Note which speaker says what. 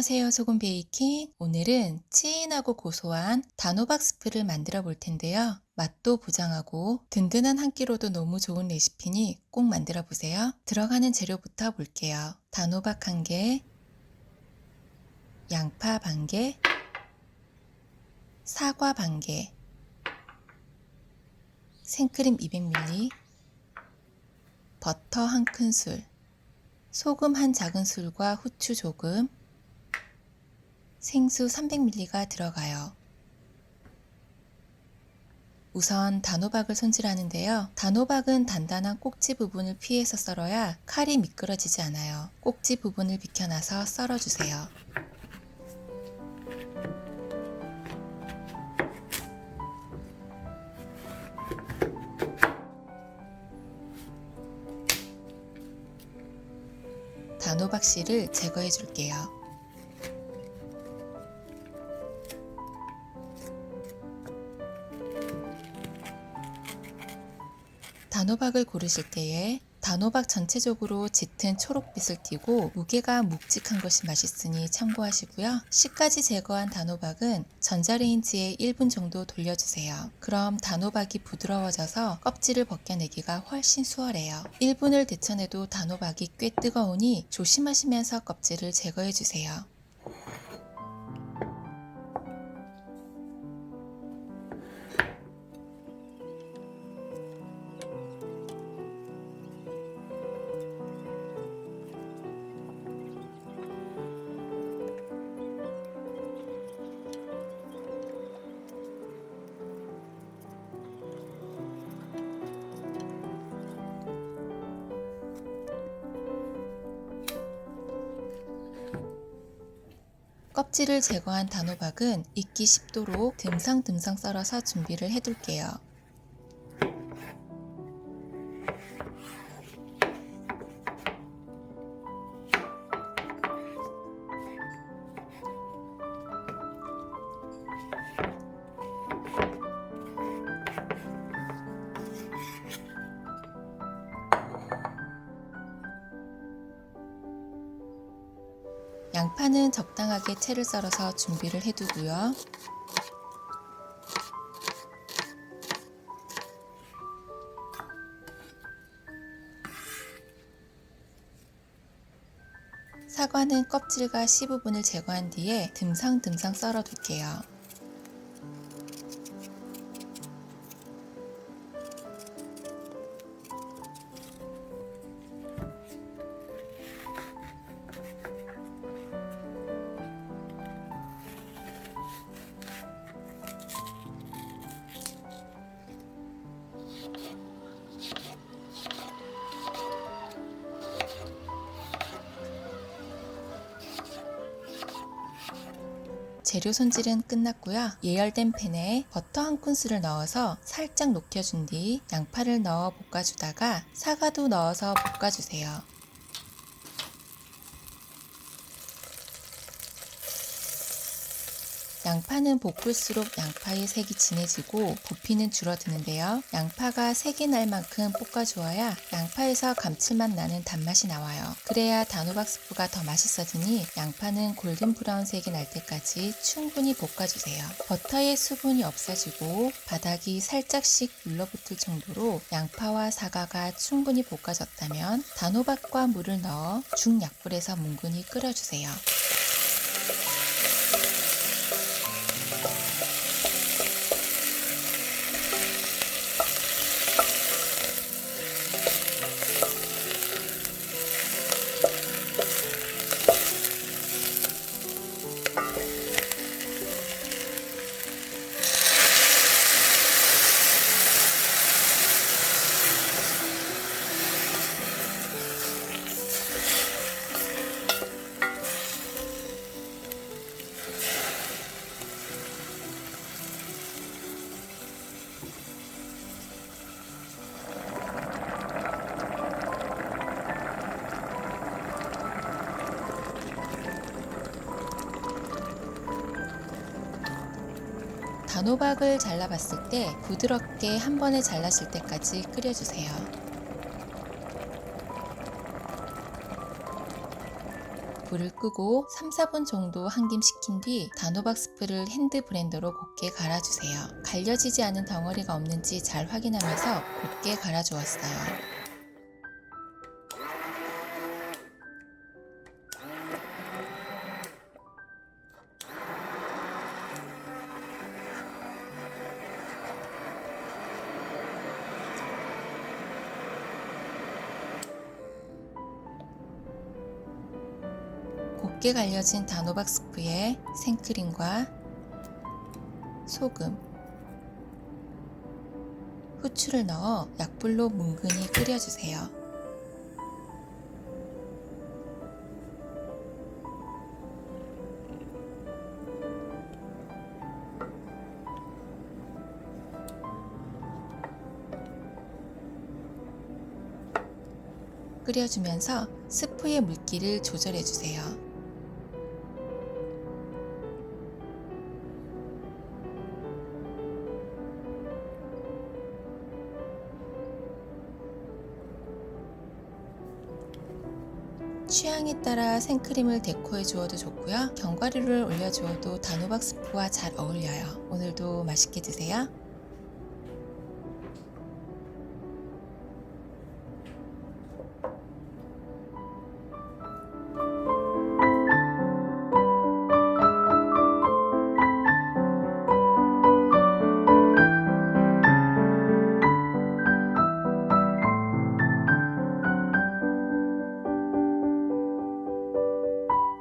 Speaker 1: 안녕하세요, 소금 베이킹. 오늘은 진하고 고소한 단호박 스프를 만들어 볼 텐데요. 맛도 보장하고 든든한 한 끼로도 너무 좋은 레시피니 꼭 만들어 보세요. 들어가는 재료부터 볼게요. 단호박 1개, 양파 반 개, 사과 반 개, 생크림 200ml, 버터 1큰술, 소금 1작은술과 후추 조금, 생수 300ml가 들어가요. 우선 단호박을 손질하는데요. 단호박은 단단한 꼭지 부분을 피해서 썰어야 칼이 미끄러지지 않아요. 꼭지 부분을 비켜놔서 썰어주세요. 단호박 씨를 제거해 줄게요. 단호박을 고르실 때에 단호박 전체적으로 짙은 초록빛을 띠고 무게가 묵직한 것이 맛있으니 참고하시고요. 씨까지 제거한 단호박은 전자레인지에 1분 정도 돌려주세요. 그럼 단호박이 부드러워져서 껍질을 벗겨내기가 훨씬 수월해요. 1분을 데쳐내도 단호박이 꽤 뜨거우니 조심하시면서 껍질을 제거해주세요. 껍질을 제거한 단호박은 익기 쉽도록 듬성듬성 썰어서 준비를 해둘게요. 양파는 적당하게 채를 썰어서 준비를 해두고요. 사과는 껍질과 씨 부분을 제거한 뒤에 듬성듬성 썰어 둘게요. 재료 손질은 끝났고요. 예열된 팬에 버터 1큰술을 넣어서 살짝 녹여준 뒤 양파를 넣어 볶아주다가 사과도 넣어서 볶아주세요. 양파는 볶을수록 양파의 색이 진해지고 부피는 줄어드는데요. 양파가 색이 날 만큼 볶아주어야 양파에서 감칠맛 나는 단맛이 나와요. 그래야 단호박 스프가 더 맛있어지니 양파는 골든 브라운 색이 날 때까지 충분히 볶아주세요. 버터의 수분이 없어지고 바닥이 살짝씩 눌러붙을 정도로 양파와 사과가 충분히 볶아졌다면 단호박과 물을 넣어 중약불에서 뭉근히 끓여주세요. 단호박을 잘라봤을 때 부드럽게 한 번에 잘랐을 때까지 끓여주세요. 불을 끄고 3, 4분 정도 한 김 식힌 뒤 단호박 스프를 핸드 블렌더로 곱게 갈아주세요. 갈려지지 않은 덩어리가 없는지 잘 확인하면서 곱게 갈아주었어요. 곱게 갈려진 단호박 스프에 생크림과 소금, 후추를 넣어 약불로 뭉근히 끓여주세요. 끓여주면서 스프의 물기를 조절해주세요. 취향에 따라 생크림을 데코해 주어도 좋고요. 견과류를 올려 주어도 단호박 스프와 잘 어울려요. 오늘도 맛있게 드세요.